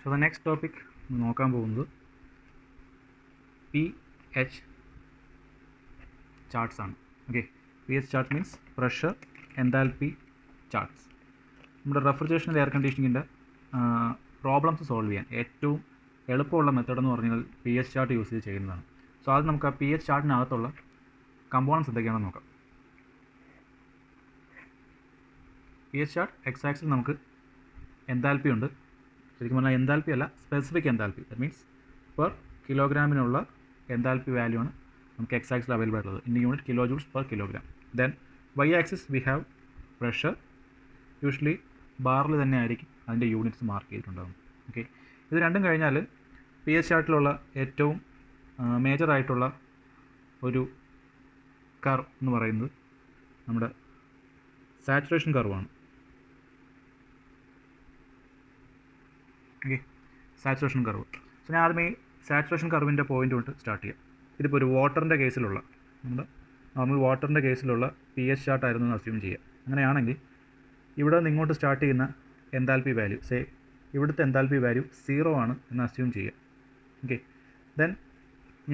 So the next topic നോക്കാൻ പോകുന്നത് P H charts ആണ്. Okay, P H chart means pressure enthalpy charts. നമ്മുടെ refrigeration air കണ്ടീഷനിങ്ങിൻ്റെ problems solve ചെയ്യാൻ ഏറ്റവും എളുപ്പമുള്ള മെത്തേഡ് എന്ന് പറഞ്ഞാൽ പി എച്ച് ചാർട്ട് യൂസ് ചെയ്ത് ചെയ്യുന്നതാണ്. സോ അത് നമുക്ക് ആ പി എച്ച് ചാർട്ടിനകത്തുള്ള കമ്പോണൻസ് എന്തൊക്കെയാണെന്ന് നോക്കാം. P H chart X axis നമുക്ക് എൻതാൽപ്പി ഉണ്ട്. ശരിക്കും പറഞ്ഞാൽ എൻതാൽപ്പി അല്ല, specific enthalpy. That means per കിലോഗ്രാമിനുള്ള എൻതാൽപ്പി വാല്യൂ ആണ് നമുക്ക് എക്സ് ആക്സിൽ അവൈലബിൾ ആയിട്ടുള്ളത് in unit kilo joules per kilogram. Then Y axis we have pressure. Usually ബാറിൽ തന്നെ ആയിരിക്കും അതിൻ്റെ യൂണിറ്റ്സ് മാർക്ക് ചെയ്തിട്ടുണ്ടാകും. ഓക്കെ, ഇത് രണ്ടും കഴിഞ്ഞാൽ പി എച്ച് ചാർട്ടിലുള്ള ഏറ്റവും മേജറായിട്ടുള്ള ഒരു കർവ് എന്ന് പറയുന്നത് നമ്മുടെ സാച്ചുറേഷൻ കർവാണ്. Okay, saturation curve. സോ ഞാൻ ആദ്യമേ സാച്ചുറേഷൻ കർവിൻ്റെ പോയിൻ്റ് തൊട്ട് സ്റ്റാർട്ട് ചെയ്യാം. ഇതിപ്പോൾ ഒരു വാട്ടറിൻ്റെ കേസിലുള്ള നമ്മുടെ നോർമൽ വാട്ടറിൻ്റെ കേസിലുള്ള പി എച്ച് ചാർട്ട് ആയിരുന്നു എന്ന് അസ്യൂം ചെയ്യുക. അങ്ങനെയാണെങ്കിൽ ഇവിടെ നിന്ന് ഇങ്ങോട്ട് സ്റ്റാർട്ട് ചെയ്യുന്ന എൻതാൽപ്പി വാല്യൂ, സേ ഇവിടുത്തെ എൻതാൽപ്പി വാല്യൂ 0 ആണ് എന്ന് അസ്യൂം ചെയ്യുക. ഓക്കെ, ദെൻ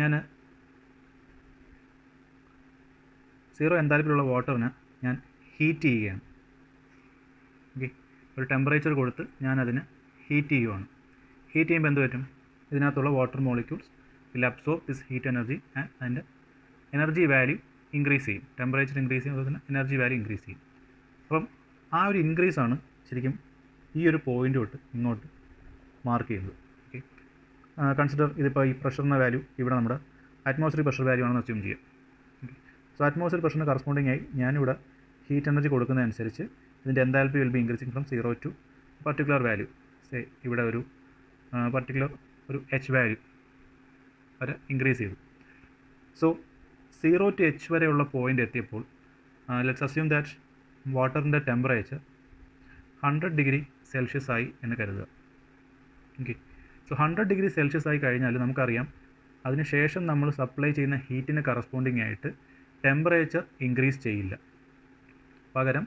ഞാൻ 0 എൻതാൽപ്പിയിലുള്ള വാട്ടറിന് ഞാൻ ഹീറ്റ് ചെയ്യുകയാണ്. ഓക്കെ, ഒരു ടെമ്പറേച്ചർ കൊടുത്ത് ഞാനതിന് ഹീറ്റ് ചെയ്യുകയാണ്. ഹീറ്റ് ചെയ്യുമ്പോൾ എന്ത് പറ്റും? ഇതിനകത്തുള്ള water molecules will absorb this heat energy and അതിൻ്റെ എനർജി വാല്യൂ ഇൻക്രീസ് ചെയ്യും. ടെമ്പറേച്ചർ ഇൻക്രീസ് ചെയ്യും, അതുപോലെ തന്നെ എനർജി വാല്യൂ ഇൻക്രീസ് ചെയ്യും. അപ്പം ആ ഒരു ഇൻക്രീസ് ആണ് ശരിക്കും ഈ ഒരു പോയിൻ്റ് തൊട്ട് ഇങ്ങോട്ട് മാർക്ക് ചെയ്യുന്നത്. ഓക്കെ, കൺസിഡർ ഇതിപ്പോൾ ഈ പ്രഷറിൻ്റെ വാല്യൂ ഇവിടെ നമ്മുടെ അറ്റ്മോസ്ഫിയറിക് പ്രഷർ വാല്യൂ ആണെന്ന് അസ്യൂം ചെയ്യാം. ഓക്കെ, സോ അറ്റ്മോസ്ഫിയറിക് പ്രഷറിന് കറസ്പോണ്ടിങ് ആയി ഞാനിവിടെ ഹീറ്റ് എനർജി കൊടുക്കുന്നതനുസരിച്ച് ഇതിൻ്റെ enthalpy will be increasing from 0 to particular value. Say ഇവിടെ ഒരു പർട്ടിക്കുലർ ഒരു എച്ച് വാല്യൂ വരെ ഇൻക്രീസ് ചെയ്തു. സോ 0 ടു എച്ച് വരെയുള്ള പോയിൻ്റ് എത്തിയപ്പോൾ ലെറ്റ്സ് അസ്യൂം ദാറ്റ് വാട്ടറിൻ്റെ ടെമ്പറേച്ചർ 100 ഡിഗ്രി സെൽഷ്യസ് ആയി എന്ന് കരുതുക. ഓക്കെ, സോ 100 ഡിഗ്രി സെൽഷ്യസ് ആയി കഴിഞ്ഞാൽ നമുക്കറിയാം അതിനുശേഷം നമ്മൾ സപ്ലൈ ചെയ്യുന്ന ഹീറ്റിന് കറസ്പോണ്ടിങ് ആയിട്ട് ടെമ്പറേച്ചർ ഇൻക്രീസ് ചെയ്യില്ല. പകരം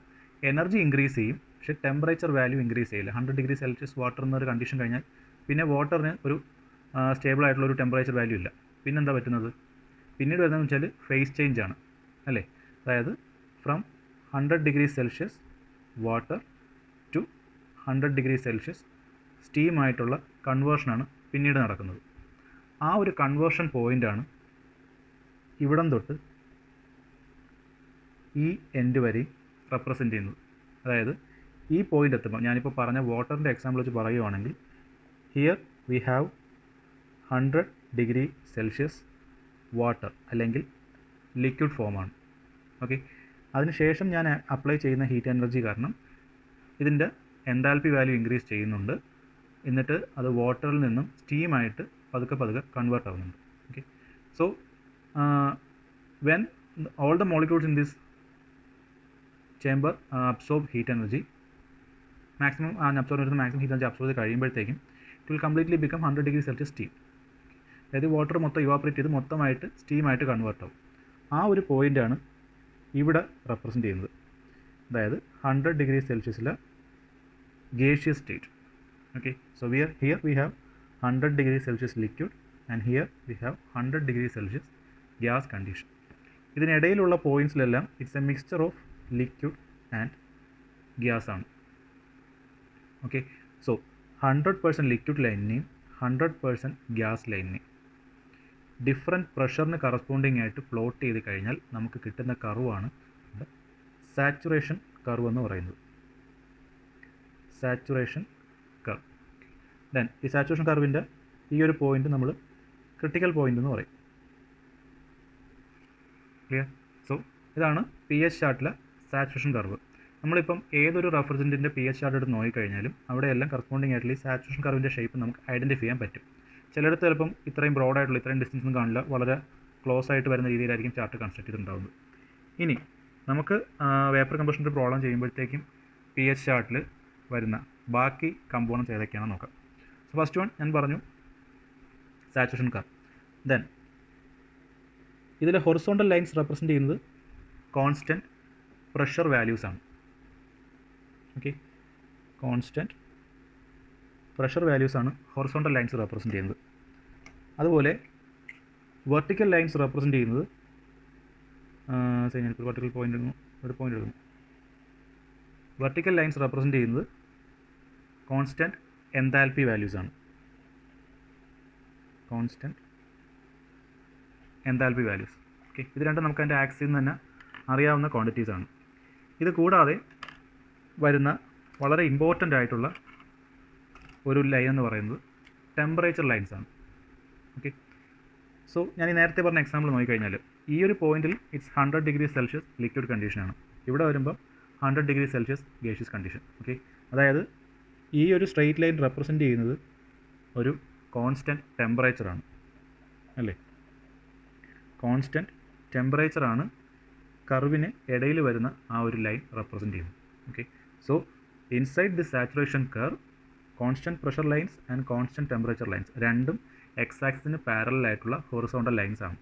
എനർജി ഇൻക്രീസ് ചെയ്യും, പക്ഷേ ടെമ്പറേച്ചർ വാല്യൂ ഇൻക്രീസ് ചെയ്യില്ല. 100 ഡിഗ്രി സെൽഷ്യസ് വാട്ടർ എന്നൊരു കണ്ടീഷൻ കഴിഞ്ഞാൽ പിന്നെ വാട്ടറിന് ഒരു സ്റ്റേബിൾ ആയിട്ടുള്ള ഒരു ടെമ്പറേച്ചർ വാല്യൂ ഇല്ല. പിന്നെന്താ പറ്റുന്നത്? പിന്നീട് വരുന്നതെന്ന് വെച്ചാൽ ഫേസ് ചേഞ്ച് ആണ് അല്ലേ. അതായത് from 100 degree Celsius water to 100 degree Celsius സ്റ്റീമായിട്ടുള്ള കൺവേർഷനാണ് പിന്നീട് നടക്കുന്നത്. ആ ഒരു കൺവേർഷൻ പോയിൻ്റാണ് ഇവിടം തൊട്ട് ഈ എൻഡ് വരെ റെപ്രസെൻ്റ് ചെയ്യുന്നത്. അതായത് ഈ പോയിൻ്റ് എത്തുമ്പോൾ ഞാനിപ്പോൾ പറഞ്ഞ വാട്ടറിൻ്റെ എക്സാമ്പിൾ വെച്ച് പറയുവാണെങ്കിൽ here we have 100 degree Celsius water അല്ലെങ്കിൽ ലിക്വിഡ് ഫോമാണ്. ഓക്കെ, അതിനുശേഷം ഞാൻ അപ്ലൈ ചെയ്യുന്ന ഹീറ്റ് എനർജി കാരണം ഇതിൻ്റെ എൻതാൽപ്പി വാല്യൂ ഇൻക്രീസ് ചെയ്യുന്നുണ്ട്. എന്നിട്ട് അത് വാട്ടറിൽ നിന്നും സ്റ്റീമായിട്ട് പതുക്കെ കൺവേർട്ട് ആവുന്നുണ്ട്. Okay, so when all the molecules in this chamber absorb heat energy, maximum absorb ചെയ്യുന്ന മാക്സിമം ഹീറ്റ് എനർജി അബ്സോർബ് ചെയ്ത് കഴിയുമ്പോഴത്തേക്കും it will completely become 100 degree Celsius steam. അതായത് വാട്ടർ മൊത്തം ഇവാപ്പറേറ്റ് ചെയ്ത് മൊത്തമായിട്ട് സ്റ്റീമായിട്ട് കൺവേർട്ട് ആവും. ആ ഒരു പോയിൻ്റാണ് ഇവിടെ റെപ്രസെൻ്റ് ചെയ്യുന്നത്. അതായത് 100 ഡിഗ്രി സെൽഷ്യസിലെ gaseous state. Okay, so here we have 100 degree Celsius liquid and here we have 100 degree Celsius gas condition. ഇതിനിടയിലുള്ള പോയിൻറ്റ്സിലെല്ലാം it's a mixture of liquid and gas ആണ്. ഓക്കെ, സോ 100% ലിക്വിഡ് ലൈനിനെയും 100% ഗ്യാസ് ലൈനിനെയും different പ്രഷറിന് corresponding ആയിട്ട് plot ചെയ്ത് കഴിഞ്ഞാൽ നമുക്ക് കിട്ടുന്ന കർവാണ് സാച്ചുറേഷൻ കർവ് എന്ന് പറയുന്നത്. Saturation curve. ദെൻ ഈ സാച്ചുറേഷൻ കർവിൻ്റെ ഈ ഒരു പോയിൻ്റ് നമ്മൾ ക്രിട്ടിക്കൽ പോയിൻ്റ് എന്ന് പറയും. ക്ലിയർ? സോ ഇതാണ് പി എച്ച് ചാർട്ടിലെ സാച്ചുറേഷൻ കർവ്. നമ്മളിപ്പം ഏതൊരു റെഫ്രിജറൻറ്റിൻ്റെ പി എച്ച് ചാർട്ട് എടുത്ത് നോക്കിക്കഴിഞ്ഞാലും അവിടെയെല്ലാം കറസ്പോണ്ടിങ് ആയിട്ടുള്ള ഈ സാച്ചുറേഷൻ കർവിൻ്റെ ഷേപ്പ് നമുക്ക് ഐഡൻറ്റിഫൈ ചെയ്യാൻ പറ്റും. ചിലയിടത്ത് ചിലപ്പം ഇത്രയും ബ്രോഡായിട്ടുള്ള ഇത്രയും ഡിസ്റ്റൻസ് ഒന്നും കാണില്ല, വളരെ ക്ലോസ് ആയിട്ട് വരുന്ന രീതിയിലായിരിക്കും ചാർട്ട് കൺസ്ട്രക്ട് ചെയ്തിട്ടുണ്ടാകുന്നത്. ഇനി നമുക്ക് വേപ്പർ കമ്പഷൻ്റെ പ്രോബ്ലം ചെയ്യുമ്പോഴത്തേക്കും പി എച്ച് ചാർട്ടിൽ വരുന്ന ബാക്കി കമ്പോണൻസ് ഏതൊക്കെയാണെന്ന് നോക്കാം. സോ ഫസ്റ്റ് വൺ ഞാൻ പറഞ്ഞു സാച്ചുറേഷൻ കർവ്. ദെൻ ഇതിലെ ഹൊറിസോണ്ടൽ ലൈൻസ് റെപ്രസെൻ്റ് ചെയ്യുന്നത് കോൺസ്റ്റൻറ്റ് പ്രഷർ വാല്യൂസ് ആണ്. ഓക്കെ, കോൺസ്റ്റൻറ്റ് പ്രഷർ വാല്യൂസാണ് ഹൊറിസോണ്ടൽ ലൈൻസ് റെപ്രസെൻറ്റ് ചെയ്യുന്നത്. അതുപോലെ വെർട്ടിക്കൽ ലൈൻസ് റെപ്രസെൻറ്റ് ചെയ്യുന്നത് ഞാനിപ്പോൾ വെർട്ടിക്കൽ ഒരു പോയിൻ്റ് എടുക്കുന്നു. വെർട്ടിക്കൽ ലൈൻസ് റെപ്രസെൻറ്റ് ചെയ്യുന്നത് കോൺസ്റ്റൻറ്റ് എൻതാൽപ്പി വാല്യൂസാണ്. Constant enthalpy values. ഓക്കെ, ഇത് രണ്ടും നമുക്ക് അതിൻ്റെ ആക്സിൽ നിന്ന് തന്നെ അറിയാവുന്ന ക്വാണ്ടിറ്റീസാണ്. ഇത് കൂടാതെ വരുന്ന വളരെ ഇമ്പോർട്ടൻ്റ് ആയിട്ടുള്ള ഒരു ലൈൻ എന്ന് പറയുന്നത് ടെമ്പറേച്ചർ ലൈൻസാണ്. ഓക്കെ, സോ ഞാൻ ഈ നേരത്തെ പറഞ്ഞ എക്സാമ്പിൾ നോക്കിക്കഴിഞ്ഞാൽ ഈ ഒരു പോയിന്റിൽ ഇറ്റ്സ് 100 ഡിഗ്രി സെൽഷ്യസ് ലിക്വിഡ് കണ്ടീഷനാണ്. ഇവിടെ വരുമ്പോൾ 100 degree Celsius gaseous condition. Okay, അതായത് ഈ ഒരു സ്ട്രെയിറ്റ് ലൈൻ റെപ്രസെൻറ്റ് ചെയ്യുന്നത് ഒരു കോൺസ്റ്റൻറ്റ് ടെമ്പറേച്ചറാണ് അല്ലേ. കോൺസ്റ്റൻറ്റ് ടെമ്പറേച്ചറാണ് കർവിന് ഇടയിൽ വരുന്ന ആ ഒരു ലൈൻ റെപ്രസെൻറ്റ് ചെയ്യുന്നത്. Okay, so inside the saturation curve constant pressure lines and constant temperature lines രണ്ടും എക്സ് ആക്സിന് പാരലൽ ആയിട്ടുള്ള ഹൊറിസോണ്ടൽ ലൈൻസ് ആണ്.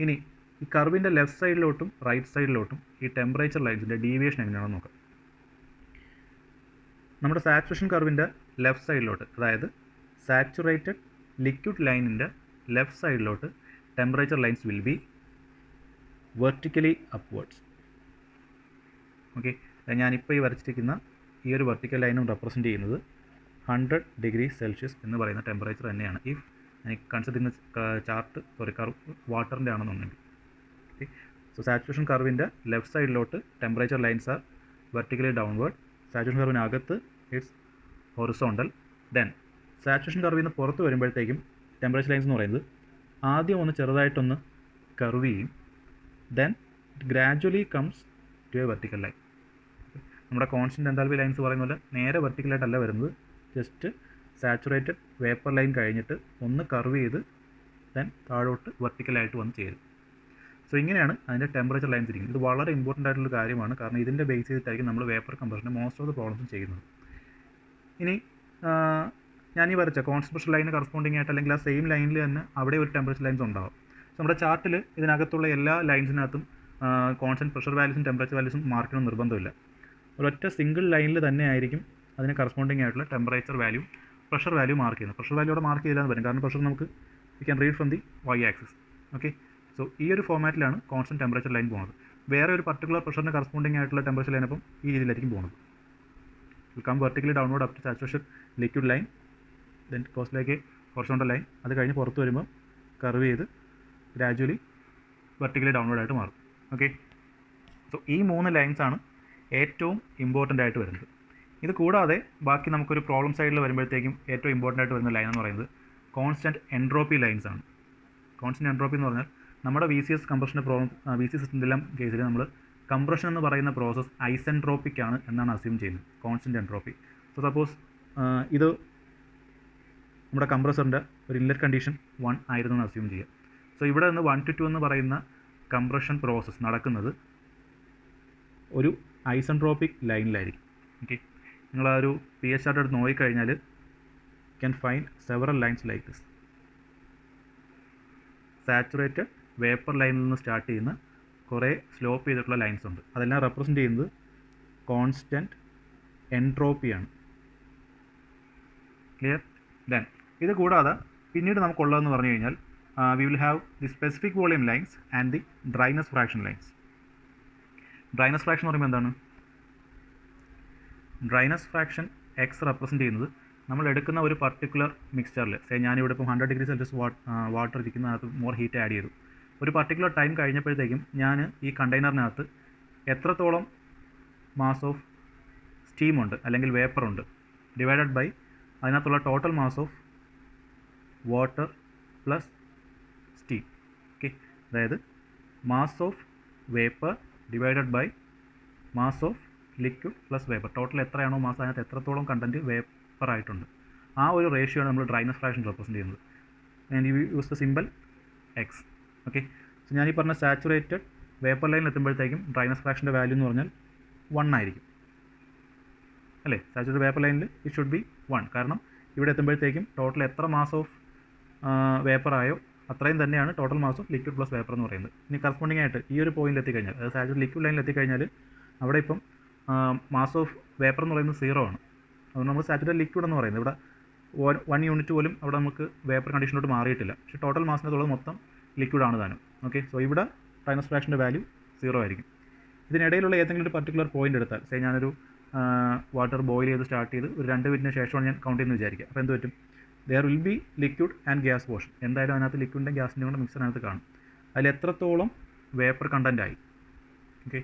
ഇനി ഈ കർവിൻ്റെ ലെഫ്റ്റ് സൈഡിലോട്ടും റൈറ്റ് സൈഡിലോട്ടും ഈ ടെമ്പറേച്ചർ ലൈൻസിൻ്റെ ഡീവിയേഷൻ എങ്ങനെയാണെന്ന് നോക്കാം. നമ്മുടെ സാച്ചുറേഷൻ കർവിൻ്റെ ലെഫ്റ്റ് സൈഡിലോട്ട്, അതായത് സാച്ചുറേറ്റഡ് ലിക്വിഡ് ലൈനിൻ്റെ ലെഫ്റ്റ് സൈഡിലോട്ട് temperature lines will be vertically upwards. Okay, ഞാനിപ്പോൾ ഈ വരച്ചിരിക്കുന്ന ഈ ഒരു വെർട്ടിക്കൽ ലൈനും റെപ്രസെൻറ്റ് ചെയ്യുന്നത് 100 ഡിഗ്രി സെൽഷ്യസ് എന്ന് പറയുന്ന ടെമ്പറേച്ചർ തന്നെയാണ്. ഇഫ് എനിക്ക് കൺസിഡർ ചെയ്യുന്ന ചാർട്ട് കർവ് വാട്ടറിൻ്റെ ആണെന്നുണ്ടെങ്കിൽ. ഓക്കെ, സോ സാച്ചുറേഷൻ കർവിൻ്റെ ലെഫ്റ്റ് സൈഡിലോട്ട് temperature lines are vertically downward. Saturation കർവിനകത്ത് ഇറ്റ്സ് ഹൊറിസോണ്ടൽ. ദെൻ സാച്ചുറേഷൻ കർവിൽ നിന്ന് പുറത്ത് വരുമ്പോഴത്തേക്കും ടെമ്പറേച്ചർ ലൈൻസ് എന്ന് പറയുന്നത് ആദ്യം ഒന്ന് ചെറുതായിട്ടൊന്ന് കർവ് ചെയ്യും. Then gradually comes to a vertical line. നമ്മുടെ കോൺസ്റ്റൻറ്റ് എൻതാൽപ്പി ലൈൻസ് പറയുന്ന പോലെ നേരെ വെർട്ടിക്കലായിട്ടല്ല വരുന്നത്, ജസ്റ്റ് സാച്ചുറേറ്റഡ് വേപ്പർ ലൈൻ കഴിഞ്ഞിട്ട് ഒന്ന് കർവ് ചെയ്ത് ദെൻ താഴോട്ട് വെർട്ടിക്കലായിട്ട് വന്ന് ചേരും. സോ ഇങ്ങനെയാണ് അതിൻ്റെ ടെമ്പറേച്ചർ ലൈൻസ് ഇരിക്കുന്നത്. ഇത് വളരെ ഇമ്പോർട്ടൻ്റ് ആയിട്ടുള്ള കാര്യമാണ്, കാരണം ഇതിൻ്റെ ബേസ് ചെയ്തിട്ടായിരിക്കും നമ്മൾ വേപ്പർ കംപ്രഷൻ്റെ മോസ്റ്റ് ഓഫ് ദ പ്രോബ്ലംസും ചെയ്യുന്നത്. ഇനി ഞാനീ വരച്ച കോൺസ്റ്റൻറ്റ് പ്രഷർ ലൈന് കറസ്പോണ്ടിങ് ആയിട്ട് അല്ലെങ്കിൽ ആ സെയിം ലൈനിൽ തന്നെ അവിടെ ഒരു ടെമ്പറേച്ചർ ലൈൻസ് ഉണ്ടാവും. സോ നമ്മുടെ ചാർട്ടിൽ ഇതിനകത്തുള്ള എല്ലാ ലൈൻസിനകത്തും കോൺസ്റ്റൻറ്റ് പ്രഷർ വാല്യൂസും ടെമ്പറേച്ചർ വാല്യൂസും മാർക്കണം നിർബന്ധമില്ല. ഒരൊറ്റ സിംഗിൾ ലൈനിൽ തന്നെ ആയിരിക്കും അതിന് കറസ്പോണ്ടിങ് ആയിട്ടുള്ള temperature value pressure value mark ചെയ്യുന്നത്. പ്രഷർ വാല്യൂ അവിടെ മാർക്ക് ചെയ്തില്ലാന്ന് പറയും, കാരണം പ്രഷർ നമുക്ക് we can read from the Y axis. Okay, so ഈ ഒരു ഫോമാറ്റിലാണ് കോൺസ്റ്റൻറ്റ് ടെമ്പറേച്ചർ ലൈൻ പോകുന്നത്. വേറെ ഒരു പർട്ടിക്കുലർ പ്രഷറിന് കറസ്പോണ്ടിങ് ആയിട്ടുള്ള ടെമ്പറേച്ചർ ലൈൻ അപ്പം ഈ രീതിയിലായിരിക്കും പോകുന്നത്. Will come vertically downward up to saturation liquid line, then കോസ്റ്റിലേക്ക് ഹൊറിസോണ്ടൽ ലൈൻ, അത് കഴിഞ്ഞ് പുറത്ത് വരുമ്പോൾ കർവ് ചെയ്ത് ഗ്രാജുവലി വെർട്ടിക്കലി ഡൗൺവേർഡ് ആയിട്ട് മാറും. ഓക്കെ, സോ ഈ 3 ലൈൻസാണ് ഏറ്റവും ഇമ്പോർട്ടൻ്റ് ആയിട്ട് വരുന്നത്. ഇത് കൂടാതെ ബാക്കി നമുക്കൊരു പ്രോബ്ലം സൈഡിൽ വരുമ്പോഴത്തേക്കും ഏറ്റവും ഇമ്പോർട്ടൻ്റ് ആയിട്ട് വരുന്ന ലൈൻ എന്ന് പറയുന്നത് കോൺസ്റ്റൻറ്റ് എൻട്രോപ്പി ലൈൻസ് ആണ്. കോൺസ്റ്റൻറ്റ് എൻട്രോപ്പി എന്ന് പറഞ്ഞാൽ നമ്മുടെ വി സി എസ് കംപ്രഷൻ്റെ വി സി സിസ്റ്റത്തിലെല്ലാം കേസിൽ നമ്മൾ കംപ്രഷൻ എന്ന് പറയുന്ന പ്രോസസ്സ് ഐസെൻട്രോപ്പിക് ആണ് എന്നാണ് അസ്യൂം ചെയ്യുന്നത്, കോൺസ്റ്റൻറ്റ് എൻട്രോപ്പി. സോ സപ്പോസ് ഇത് നമ്മുടെ കംപ്രസറിൻ്റെ ഒരു ഇൻലെറ്റ് കണ്ടീഷൻ 1 ആയിരുന്നു എന്ന് അസ്യൂം ചെയ്യുക. സോ ഇവിടെ നിന്ന് 1 to 2 എന്ന് പറയുന്ന കംപ്രഷൻ പ്രോസസ്സ് നടക്കുന്നത് ഒരു ഐസെൻട്രോപ്പിക് ലൈനിലായിരിക്കും. ഓക്കെ, നിങ്ങൾ ആ ഒരു പി എച്ച് ചാർട്ട് എടുത്ത് നോക്കിക്കഴിഞ്ഞാൽ can find several lines like this. Saturated vapour ലൈനിൽ നിന്ന് സ്റ്റാർട്ട് ചെയ്യുന്ന കുറേ സ്ലോപ്പ് ചെയ്തിട്ടുള്ള ലൈൻസ് ഉണ്ട്. അതെല്ലാം റെപ്രസെൻറ്റ് ചെയ്യുന്നത് കോൺസ്റ്റൻറ്റ് എൻട്രോപ്പിയാണ്. ക്ലിയർ? ദെൻ ഇത് കൂടാതെ പിന്നീട് നമുക്കുള്ളതെന്ന് പറഞ്ഞു കഴിഞ്ഞാൽ we will have the specific volume lines and the dryness fraction lines. Dryness fraction എന്ന് പറയുമ്പോൾ എന്താണ്? ഡ്രൈനസ് ഫ്രാക്ഷൻ എക്സ് റെപ്രസെൻറ്റ് ചെയ്യുന്നത് നമ്മൾ എടുക്കുന്ന ഒരു പർട്ടിക്കുലർ മിക്സ്ചറിൽ, ഞാനിവിടെ ഇപ്പം 100 ഡിഗ്രി സെൽഷ്യസ് വാട്ടർ ഇരിക്കുന്നതിനകത്ത് മോർ ഹീറ്റ് ആഡ് ചെയ്തു. ഒരു പർട്ടിക്കുലർ ടൈം കഴിഞ്ഞപ്പോഴത്തേക്കും ഞാൻ ഈ കണ്ടെയ്നറിനകത്ത് എത്രത്തോളം മാസ് ഓഫ് സ്റ്റീമുണ്ട് അല്ലെങ്കിൽ വേപ്പറുണ്ട് ഡിവൈഡഡ് ബൈ അതിനകത്തുള്ള total mass of water plus steam. Okay, അതായത് mass of vapour divided by mass of liquid plus vapour. Total എത്രയാണോ മാസ് അതിനകത്ത് എത്രത്തോളം കണ്ടൻറ്റ് വേപ്പർ ആയിട്ടുണ്ട്, ആ ഒരു റേഷ്യോ ആണ് നമ്മൾ ഡ്രൈനസ് ഫ്രാക്ഷൻ റെപ്രസെൻറ്റ് ചെയ്യുന്നത്. And you use the simple X. Okay, so ഞാനീ പറഞ്ഞ സാച്ചുറേറ്റഡ് വേപ്പർ ലൈനിൽ എത്തുമ്പോഴത്തേക്കും ഡ്രൈനസ് ഫ്രാക്ഷൻ്റെ വാല്യൂ എന്ന് പറഞ്ഞാൽ 1 ആയിരിക്കും അല്ലേ. സാച്ചുറേറ്റഡ് വേപ്പർ ലൈനിൽ ഇറ്റ് ഷുഡ് ബി 1, കാരണം ഇവിടെ എത്തുമ്പോഴത്തേക്കും ടോട്ടൽ എത്ര മാസ് ഓഫ് വേപ്പറായോ അത്രയും തന്നെയാണ് total mass of liquid plus vapour എന്ന് പറയുന്നത്. ഇനി കറസ്പോണ്ടിങ് ആയിട്ട് ഈ ഒരു പോയിന്റിൽ എത്തിക്കഴിഞ്ഞാൽ, അതായത് സാച്ചുറേറ്റഡ് ലിക്വിഡ് ലൈനിൽ എത്തിക്കഴിഞ്ഞാൽ അവിടെ ഇപ്പം മാസ് ഓഫ് വേപ്പർ എന്ന് പറയുന്നത് 0 ആണ്. അതുകൊണ്ട് നമ്മൾ സാച്ചുറേറ്റഡ് ലിക്വിഡ് എന്ന് പറയുന്നത് ഇവിടെ 1 യൂണിറ്റ് പോലും അവിടെ നമുക്ക് വേപ്പർ കണ്ടീഷനിലോട്ട് മാറിയിട്ടില്ല. പക്ഷേ ടോട്ടൽ മാസിനകത്തുള്ളത് മൊത്തം ലിക്വിഡാണ് താനും. ഓക്കെ, സോ ഇവിടെ ഡ്രൈനെസ് ഫ്രാക്ഷൻ്റെ വാല്യൂ 0 ആയിരിക്കും. ഇതിനിടയിലുള്ള ഏതെങ്കിലും ഒരു പർട്ടിക്കുലർ പോയിന്റ് എടുത്താൽ, സേ ഞാനൊരു വാട്ടർ ബോയിൽ ചെയ്ത് സ്റ്റാർട്ട് ചെയ്ത് ഒരു 2 മിനിറ്റിന് ശേഷമാണ് ഞാൻ കൗണ്ട് ചെയ്യുന്നത് വിചാരിക്കുക. അപ്പോൾ എന്ത് പറ്റും, there will be liquid and gas portion. എന്തായാലും അതിനകത്ത് ലിക്വിഡിൻ്റെ ഗ്യാസിൻ്റെ കൂടെ മിക്സറിനകത്ത് കാണും. അതിൽ എത്രത്തോളം വേപ്പർ കണ്ടൻ്റ് ആയി. ഓക്കെ,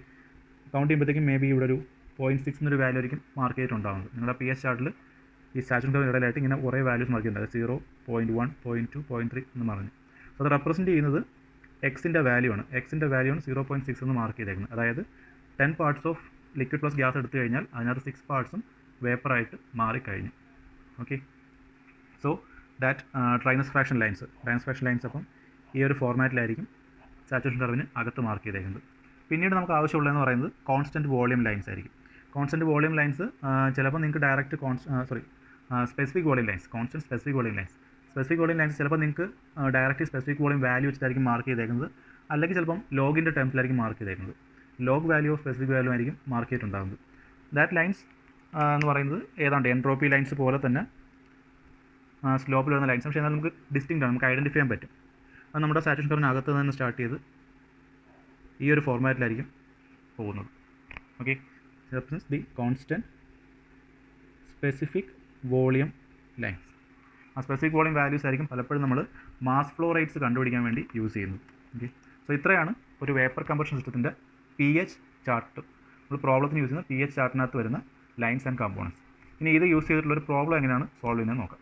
കൗണ്ട് ചെയ്യുമ്പോഴത്തേക്കും മേ ബി ഇവിടെ ഒരു 0.6 എന്നൊരു വാല്യൂ ആയിരിക്കും മാർക്ക് ചെയ്തിട്ടുണ്ടാകുന്നത്. നിങ്ങളുടെ പി എച്ച് ചാർട്ടിൽ ഈ സാച്ചുറേഷൻ കർവിന് ഇടയിലായിട്ട് ഇങ്ങനെ കുറേ വാല്യൂസ് മാർക്ക് ചെയ്യുന്നുണ്ട്. 0, 0.1, 0.2, 0.3 എന്ന് പറഞ്ഞ്. സോ അത് റെപ്രസെൻറ്റ് ചെയ്യുന്നത് എക്സിൻ്റെ വാല്യൂ ആണ്. എക്സിൻ്റെ വാല്യൂ ആണ് 0.6 എന്ന് മാർക്ക് ചെയ്തേക്കുന്നത്. അതായത് 10 parts of liquid plus gas എടുത്തു കഴിഞ്ഞാൽ അതിനകത്ത് 6 പാർട്സും വേപ്പറായിട്ട് മാറിക്കഴിഞ്ഞു. Okay, so that dryness fraction lines അപ്പം ഈ ഒരു ഫോർമാറ്റിലായിരിക്കും സാച്ചുറേഷൻ കർവിന് അകത്ത് മാർക്ക് ചെയ്തേക്കുന്നത്. പിന്നീട് നമുക്ക് ആവശ്യമുള്ളതെന്ന് പറയുന്നത് കോൺസ്റ്റൻറ്റ് വോളിയം ലൈൻസ് ആയിരിക്കും. കോൺസ്റ്റൻറ്റ് വോളിയം ലൈൻസ് ചിലപ്പോൾ നിങ്ങൾക്ക് direct specific volume lines, constant specific volume lines ചിലപ്പോൾ നിങ്ങൾക്ക് ഡയറക്റ്റ് സ്പെസിഫിക് വോളിയം വാല്യൂ വെച്ചിട്ടായിരിക്കും മാർക്ക് ചെയ്തേക്കുന്നത്. അല്ലെങ്കിൽ ചിലപ്പം ലോഗിൻ്റെ ടേംസിലായിരിക്കും മാർക്ക് ചെയ്തേക്കുന്നത്. Log value of specific value ആയിരിക്കും മാർക്ക് ചെയ്തിട്ടുണ്ടാകുന്നത്. ദാറ്റ് ലൈൻസ് എന്ന് പറയുന്നത് ഏതാണ്ട് എൻട്രോപ്പി ലൈൻസ് പോലെ തന്നെ സ്ലോപ്പിൽ വരുന്ന ലൈൻസ്. പക്ഷേ എന്നാൽ നമുക്ക് ഡിസ്റ്റിങ്ക്റ്റ് ആണ്, നമുക്ക് ഐഡൻറ്റിഫൈ ചെയ്യാൻ പറ്റും. അത് നമ്മുടെ സാച്ചുറേഷൻ കർവിന് അകത്ത് നിന്ന് സ്റ്റാർട്ട് ചെയ്ത് ഈ ഒരു ഫോർമാറ്റിലായിരിക്കും പോകുന്നത്. Okay, represents the constant specific volume lines. ആ സ്പെസിഫിക് വോളിയം വാല്യൂസ് ആയിരിക്കും പലപ്പോഴും നമ്മൾ മാസ് ഫ്ലോ റേറ്റ്സ് കണ്ടുപിടിക്കാൻ വേണ്ടി യൂസ് ചെയ്യുന്നത്. ഓക്കെ, സോ ഇത്രയാണ് ഒരു വേപ്പർ കമ്പഷൻ സിസ്റ്റത്തിൻ്റെ പി എച്ച് ചാർട്ട്. നമ്മൾ പ്രോബ്ലത്തിന് യൂസ് ചെയ്യുന്ന പി എച്ച് ചാർട്ടിനകത്ത് വരുന്ന ലൈൻസ് ആൻഡ് കമ്പോണൻസ്. ഇനി ഇത് യൂസ് ചെയ്തിട്ടുള്ളൊരു പ്രോബ്ലം എങ്ങനെയാണ് സോൾവ് ചെയ്യുന്നത് നോക്കാം.